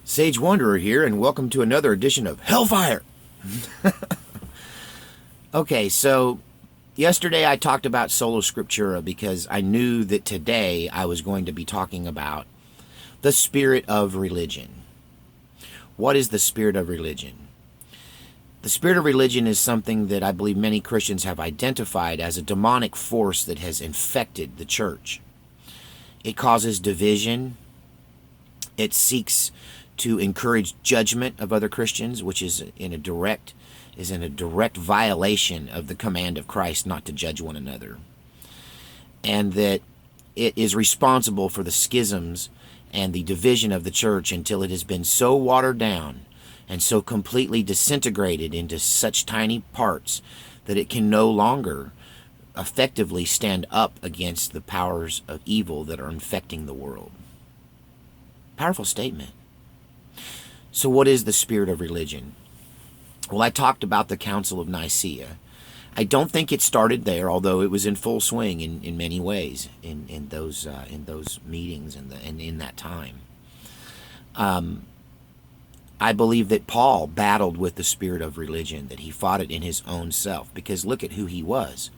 Sage Wanderer here, and welcome to another edition of Hellfire! Okay, so yesterday I talked about Sola Scriptura because I knew that today I was going to be talking about the spirit of religion. What is the spirit of religion? The spirit of religion is something that I believe many Christians have identified as a demonic force that has infected the church. It causes division. It seeks to encourage judgment of other Christians, which is in a direct violation of the command of Christ not to judge one another. And that it is responsible for the schisms and the division of the church until it has been so watered down and so completely disintegrated into such tiny parts that it can no longer effectively stand up against the powers of evil that are infecting the world. Powerful statement. So what is the spirit of religion? Well, I talked about the Council of Nicaea. I don't think it started there, although it was in full swing in many ways in those meetings and in that time. I believe that Paul battled with the spirit of religion, that he fought it in his own self, because look at who he was.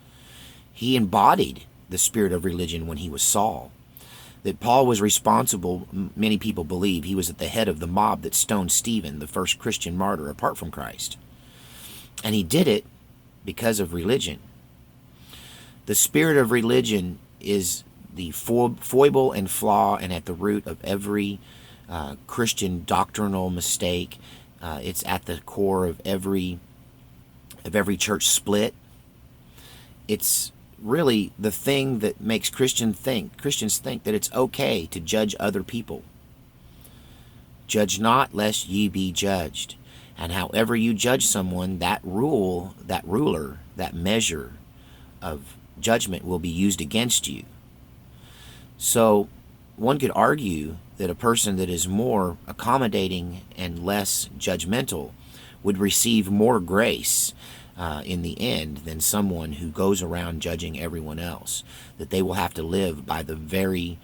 He embodied the spirit of religion when he was Saul. That Paul was responsible, many people believe, he was at the head of the mob that stoned Stephen, the first Christian martyr apart from Christ. And he did it because of religion. The spirit of religion is the foible and flaw and at the root of every Christian doctrinal mistake. It's at the core of every church split. It's really the thing that makes Christians think that it's okay to judge other people. Judge not, lest ye be judged. And however you judge someone, that ruler, that measure of judgment will be used against you. So one could argue that a person that is more accommodating and less judgmental would receive more grace in the end than someone who goes around judging everyone else, that they will have to live by the very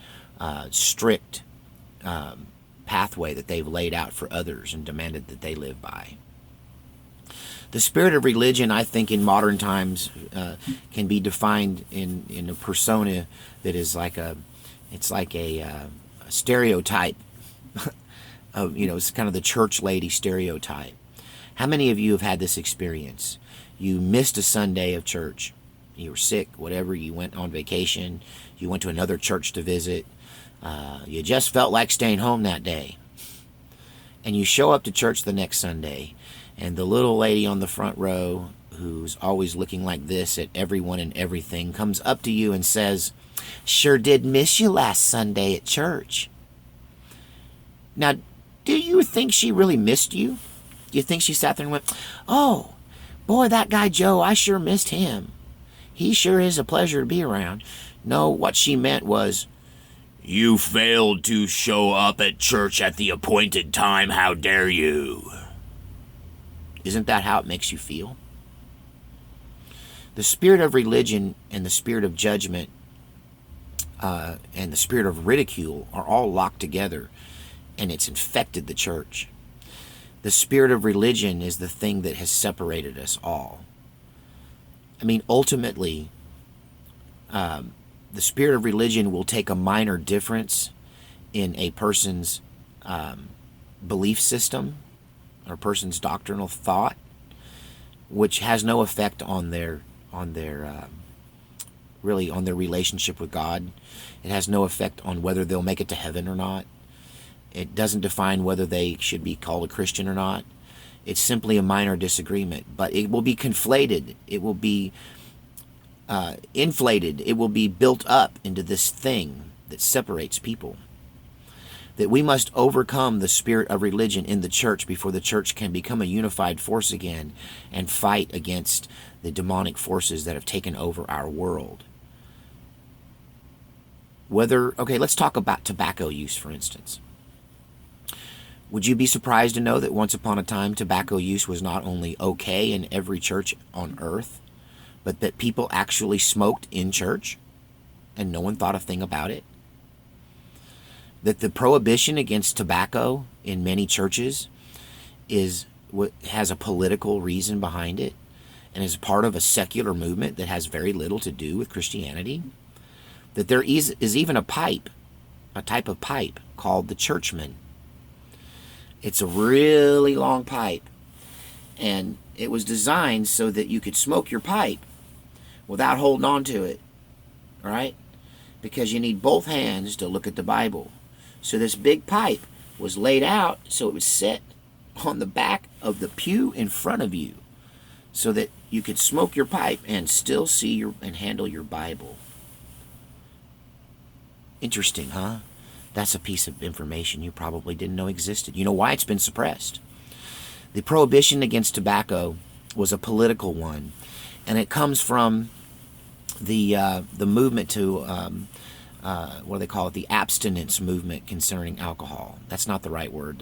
strict pathway that they've laid out for others and demanded that they live by. The spirit of religion, I think, in modern times can be defined in a persona that is like a stereotype of, it's kind of the church lady stereotype. How many of you have had this experience? You missed a Sunday of church. You were sick, whatever. You went on vacation. You went to another church to visit. You just felt like staying home that day. And you show up to church the next Sunday, and the little lady on the front row, who's always looking like this at everyone and everything, comes up to you and says, "Sure did miss you last Sunday at church." Now, do you think she really missed you? Do you think she sat there and went, "Oh, boy, that guy Joe, I sure missed him. He sure is a pleasure to be around"? No, what she meant was, "You failed to show up at church at the appointed time. How dare you?" Isn't that how it makes you feel? The spirit of religion and the spirit of judgment and the spirit of ridicule are all locked together, and it's infected the church. The spirit of religion is the thing that has separated us all. I mean, ultimately, the spirit of religion will take a minor difference in a person's belief system or a person's doctrinal thought, which has no effect on their relationship with God. It has no effect on whether they'll make it to heaven or not. It doesn't define whether they should be called a Christian or not. It's simply a minor disagreement, but it will be conflated. It will be inflated. It will be built up into this thing that separates people. That we must overcome the spirit of religion in the church before the church can become a unified force again and fight against the demonic forces that have taken over our world. Let's talk about tobacco use, for instance. Would you be surprised to know that once upon a time tobacco use was not only okay in every church on earth, but that people actually smoked in church and no one thought a thing about it? that the prohibition against tobacco in many churches has a political reason behind it and is part of a secular movement that has very little to do with Christianity? That there is even a type of pipe called the churchman. It's a really long pipe, and it was designed so that you could smoke your pipe without holding on to it, all right? Because you need both hands to look at the Bible. So this big pipe was laid out so it would sit on the back of the pew in front of you so that you could smoke your pipe and still see and handle your Bible. Interesting, huh? That's a piece of information you probably didn't know existed. You know why it's been suppressed? The prohibition against tobacco was a political one, and it comes from the movement to what do they call it? The abstinence movement concerning alcohol. That's not the right word.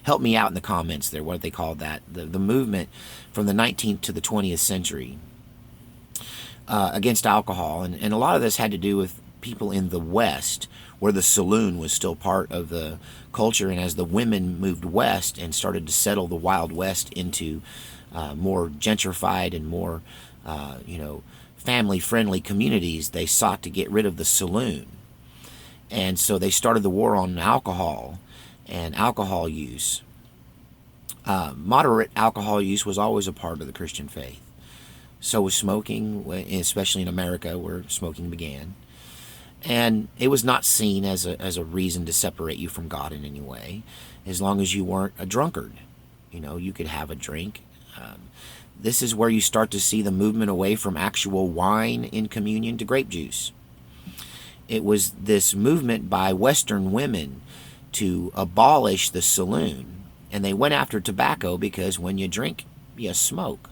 Help me out in the comments there. What do they call that? The movement from the 19th to the 20th century against alcohol, and a lot of this had to do with people in the West, where the saloon was still part of the culture, and as the women moved west and started to settle the Wild West into more gentrified and more, family-friendly communities, they sought to get rid of the saloon. And so they started the war on alcohol and alcohol use. Moderate alcohol use was always a part of the Christian faith. So was smoking, especially in America where smoking began. And it was not seen as a reason to separate you from God in any way, as long as you weren't a drunkard. You could have a drink. This is where you start to see the movement away from actual wine in communion to grape juice. It was this movement by Western women to abolish the saloon, and they went after tobacco because when you drink, you smoke.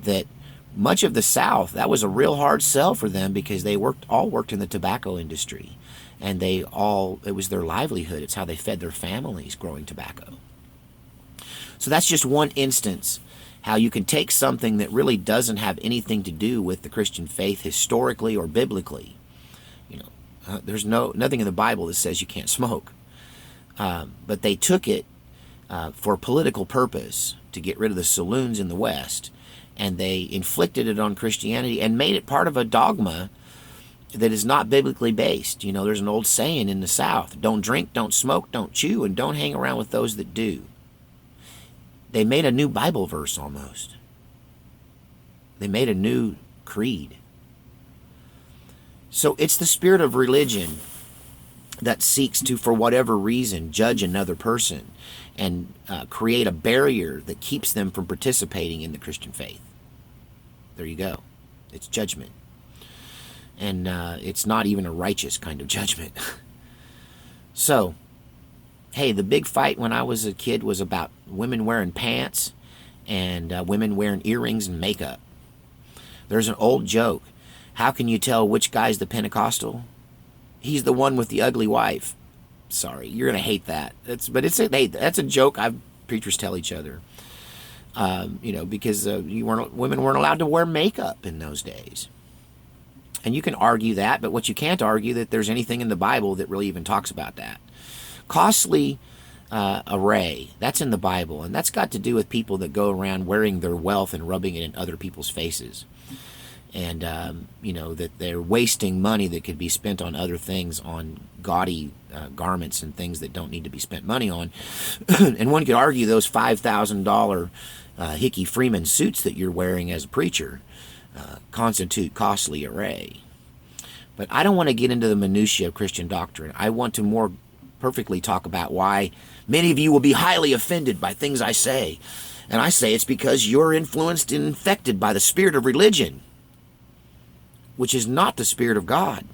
That much of the South, that was a real hard sell for them because they all worked in the tobacco industry, and it was their livelihood. It's how they fed their families, growing tobacco. So that's just one instance how you can take something that really doesn't have anything to do with the Christian faith historically or biblically. There's nothing in the Bible that says you can't smoke, but they took it for political purpose to get rid of the saloons in the West, and they inflicted it on Christianity and made it part of a dogma that is not biblically based. There's an old saying in the South: don't drink, don't smoke, don't chew, and don't hang around with those that do. They made a new Bible verse almost. They made a new creed. So it's the spirit of religion that seeks to, for whatever reason, judge another person and create a barrier that keeps them from participating in the Christian faith. There you go. It's judgment. And it's not even a righteous kind of judgment. So, hey, the big fight when I was a kid was about women wearing pants and women wearing earrings and makeup. There's an old joke. How can you tell which guy's the Pentecostal? He's the one with the ugly wife. Sorry, you're going to hate that. That's a joke preachers tell each other. Because women weren't allowed to wear makeup in those days. And you can argue that, but what you can't argue that there's anything in the Bible that really even talks about that. Costly array, that's in the Bible, and that's got to do with people that go around wearing their wealth and rubbing it in other people's faces. And, that they're wasting money that could be spent on other things, on gaudy garments and things that don't need to be spent money on. And one could argue those $5,000 Hickey Freeman suits that you're wearing as a preacher constitute costly array. But I don't want to get into the minutiae of Christian doctrine. I want to more perfectly talk about why many of you will be highly offended by things I say. And I say it's because you're influenced and infected by the spirit of religion, which is not the Spirit of God.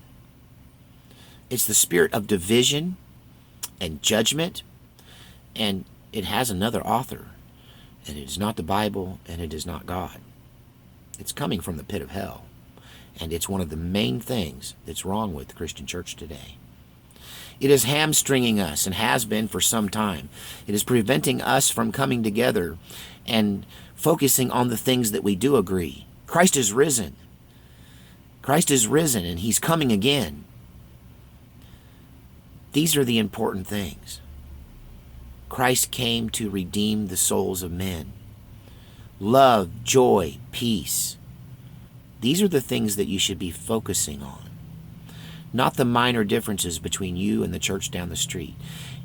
It's the spirit of division and judgment, and it has another author, and it is not the Bible, and it is not God. It's coming from the pit of hell, and it's one of the main things that's wrong with the Christian church today. It is hamstringing us and has been for some time. It is preventing us from coming together and focusing on the things that we do agree. Christ is risen. Christ is risen, and he's coming again. These are the important things. Christ came to redeem the souls of men. Love, joy, peace. These are the things that you should be focusing on, not the minor differences between you and the church down the street.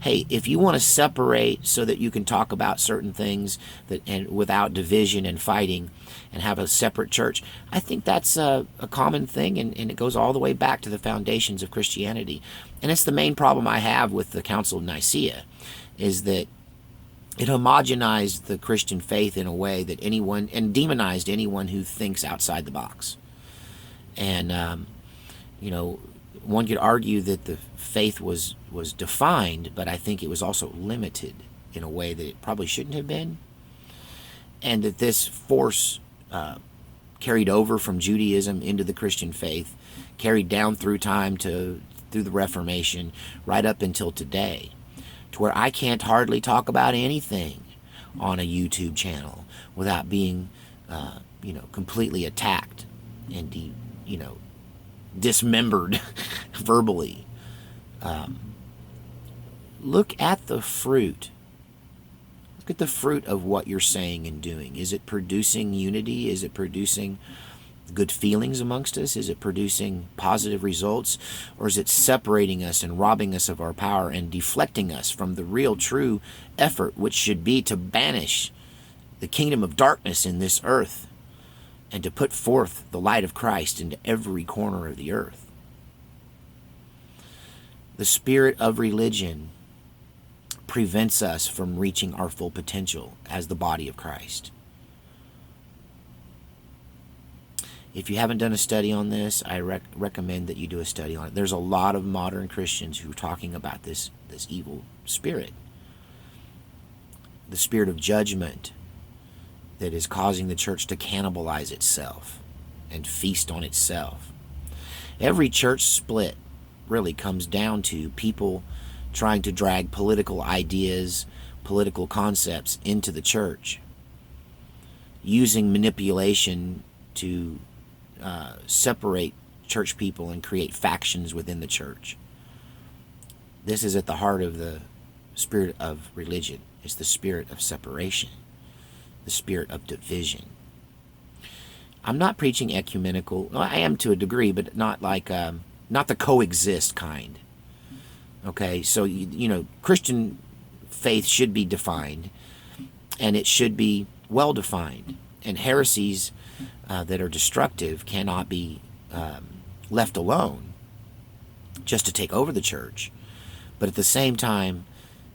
Hey, if you want to separate so that you can talk about certain things and without division and fighting and have a separate church, I think that's a common thing, and it goes all the way back to the foundations of Christianity. And it's the main problem I have with the Council of Nicaea, is that it homogenized the Christian faith in a way that and demonized anyone who thinks outside the box. And, one could argue that the faith was defined, but I think it was also limited in a way that it probably shouldn't have been. And that this force carried over from Judaism into the Christian faith, carried down through time through the Reformation, right up until today, to where I can't hardly talk about anything on a YouTube channel without being, completely attacked and, dismembered verbally. Look at the fruit. Look at the fruit of what you're saying and doing. Is it producing unity? Is it producing good feelings amongst us? Is it producing positive results? Or is it separating us and robbing us of our power and deflecting us from the real true effort, which should be to banish the kingdom of darkness in this earth and to put forth the light of Christ into every corner of the earth? The spirit of religion prevents us from reaching our full potential as the body of Christ. If you haven't done a study on this, I recommend that you do a study on it. There's a lot of modern Christians who are talking about this evil spirit. The spirit of judgment that is causing the church to cannibalize itself and feast on itself. Every church split really comes down to people trying to drag political ideas, political concepts into the church, using manipulation to separate church people and create factions within the church. This is at the heart of the spirit of religion. It's the spirit of separation, the spirit of division. I'm not preaching ecumenical. Well, I am to a degree, but not like not the coexist kind. Okay, so Christian faith should be defined, and it should be well defined. And heresies that are destructive cannot be left alone just to take over the church. But at the same time,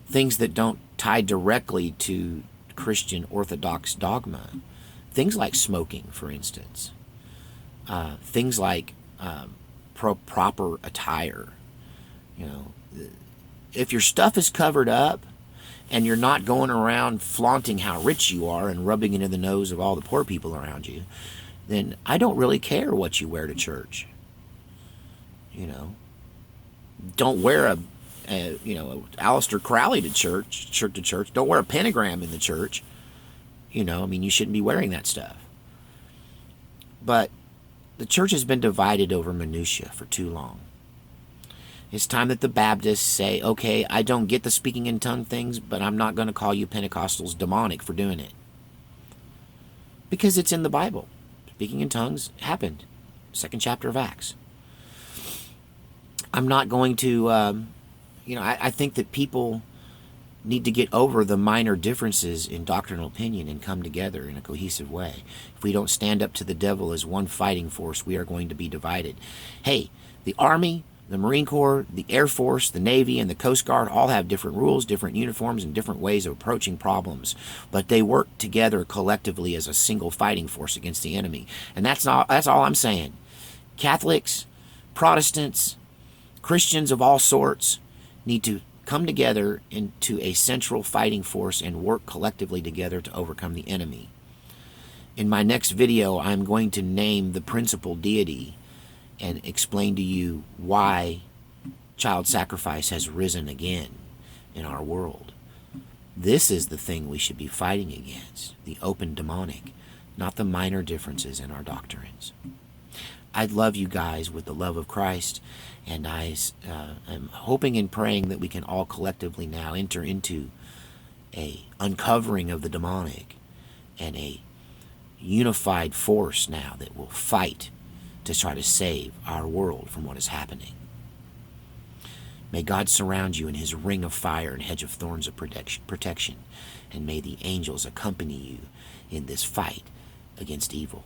things that don't tie directly to Christian Orthodox dogma, things like smoking, for instance, things like proper attire. If your stuff is covered up and you're not going around flaunting how rich you are and rubbing it in the nose of all the poor people around you, then I don't really care what you wear to church. Don't wear a Aleister Crowley to church. Don't wear a pentagram in the church. You shouldn't be wearing that stuff. But the church has been divided over minutia for too long. It's time that the Baptists say, okay, I don't get the speaking in tongue things, but I'm not going to call you Pentecostals demonic for doing it. Because it's in the Bible. Speaking in tongues happened. 2nd chapter of Acts. I'm not going to, I think that people need to get over the minor differences in doctrinal opinion and come together in a cohesive way. If we don't stand up to the devil as one fighting force, we are going to be divided. Hey, the Army, the Marine Corps, the Air Force, the Navy, and the Coast Guard all have different rules, different uniforms, and different ways of approaching problems. But they work together collectively as a single fighting force against the enemy. And that's all I'm saying. Catholics, Protestants, Christians of all sorts need to come together into a central fighting force and work collectively together to overcome the enemy. In my next video, I'm going to name the principal deity and explain to you why child sacrifice has risen again in our world. This is the thing we should be fighting against, the open demonic, not the minor differences in our doctrines. I love you guys with the love of Christ, and I'm hoping and praying that we can all collectively now enter into a uncovering of the demonic and a unified force now that will fight to try to save our world from what is happening. May God surround you in his ring of fire and hedge of thorns of protection, and may the angels accompany you in this fight against evil.